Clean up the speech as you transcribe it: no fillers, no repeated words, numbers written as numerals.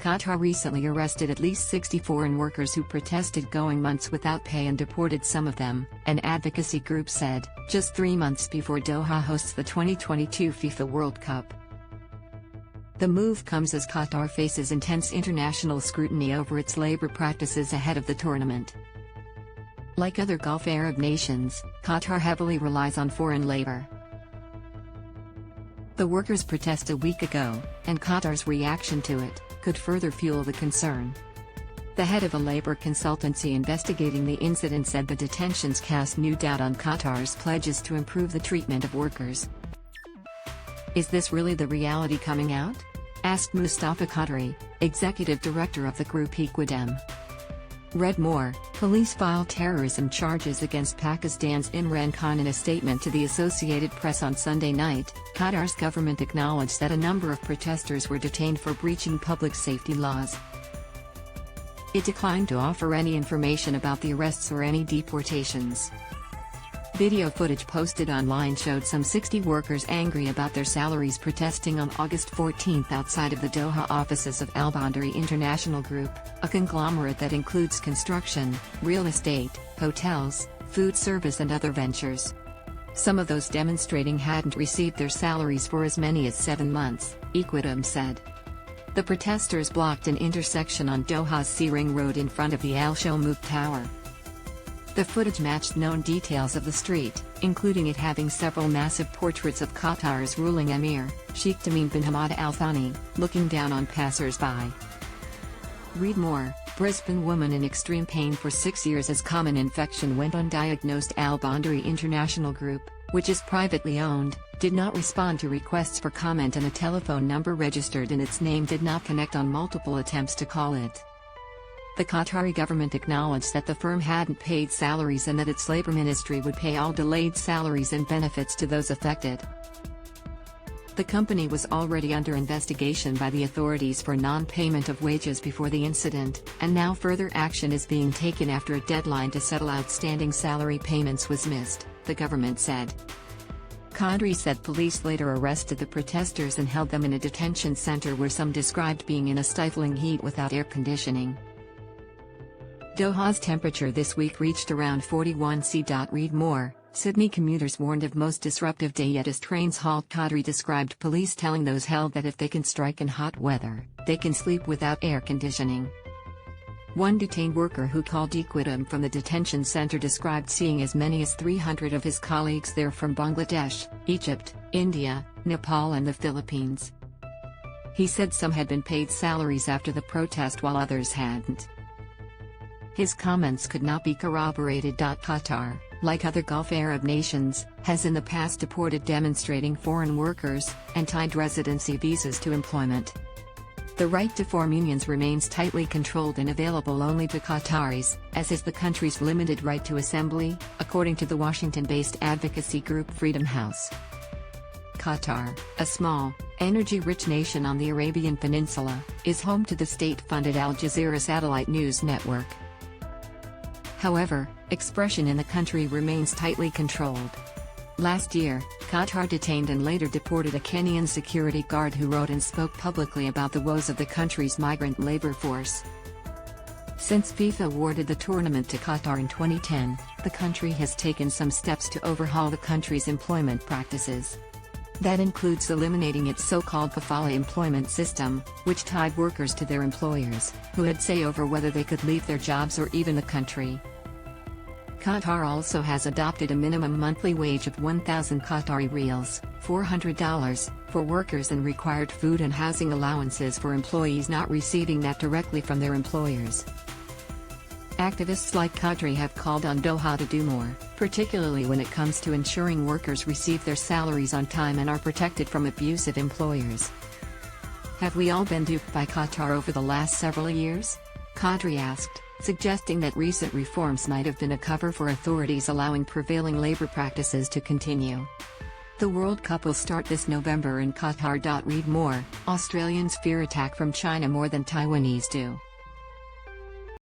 Qatar recently arrested at least 60 foreign workers who protested going months without pay and deported some of them, an advocacy group said, just 3 months before Doha hosts the 2022 FIFA World Cup. The move comes as Qatar faces intense international scrutiny over its labor practices ahead of the tournament. Like other Gulf Arab nations, Qatar heavily relies on foreign labor. The workers' protest a week ago, and Qatar's reaction to it, could further fuel the concern. The head of a labor consultancy investigating the incident said the detentions cast new doubt on Qatar's pledges to improve the treatment of workers. Is this really the reality coming out? Asked Mustafa Qadri, executive director of the group Equidem. Read more, police file terrorism charges against Pakistan's Imran Khan. In a statement to the Associated Press on Sunday night, Qatar's government acknowledged that a number of protesters were detained for breaching public safety laws. It declined to offer any information about the arrests or any deportations. Video footage posted online showed some 60 workers angry about their salaries protesting on August 14 outside of the Doha offices of Al Boundary International Group, a conglomerate that includes construction, real estate, hotels, food service and other ventures. Some of those demonstrating hadn't received their salaries for as many as 7 months, Equidem said. The protesters blocked an intersection on Doha's Sea Ring Road in front of the Al Shomouk Tower. The footage matched known details of the street, including it having several massive portraits of Qatar's ruling emir, Sheikh Tamim bin Hamad Al Thani, looking down on passers-by. Read more, Brisbane woman in extreme pain for 6 years as common infection went undiagnosed. Al Boundary International Group, which is privately owned, did not respond to requests for comment, and a telephone number registered in its name did not connect on multiple attempts to call it. The Qatari government acknowledged that the firm hadn't paid salaries and that its labor ministry would pay all delayed salaries and benefits to those affected. The company was already under investigation by the authorities for non-payment of wages before the incident, and now further action is being taken after a deadline to settle outstanding salary payments was missed, the government said. Qadri said police later arrested the protesters and held them in a detention center where some described being in a stifling heat without air conditioning. Doha's temperature this week reached around 41 C. Read more, Sydney commuters warned of most disruptive day yet as trains halt. Qadri described police telling those held that if they can strike in hot weather, they can sleep without air conditioning. One detained worker who called Equidem from the detention center described seeing as many as 300 of his colleagues there from Bangladesh, Egypt, India, Nepal and the Philippines. He said some had been paid salaries after the protest while others hadn't. His comments could not be corroborated. Qatar, like other Gulf Arab nations, has in the past deported demonstrating foreign workers, and tied residency visas to employment. The right to form unions remains tightly controlled and available only to Qataris, as is the country's limited right to assembly, according to the Washington-based advocacy group Freedom House. Qatar, a small, energy-rich nation on the Arabian Peninsula, is home to the state-funded Al Jazeera satellite news network. However, expression in the country remains tightly controlled. Last year, Qatar detained and later deported a Kenyan security guard who wrote and spoke publicly about the woes of the country's migrant labor force. Since FIFA awarded the tournament to Qatar in 2010, the country has taken some steps to overhaul the country's employment practices. That includes eliminating its so-called kafala employment system, which tied workers to their employers, who had say over whether they could leave their jobs or even the country. Qatar also has adopted a minimum monthly wage of 1,000 Qatari riyals, $400, for workers and required food and housing allowances for employees not receiving that directly from their employers. Activists like Qadri have called on Doha to do more, particularly when it comes to ensuring workers receive their salaries on time and are protected from abusive employers. Have we all been duped by Qatar over the last several years? Qadri asked, suggesting that recent reforms might have been a cover for authorities allowing prevailing labor practices to continue. The World Cup will start this November in Qatar. Read more, Australians fear attack from China more than Taiwanese do.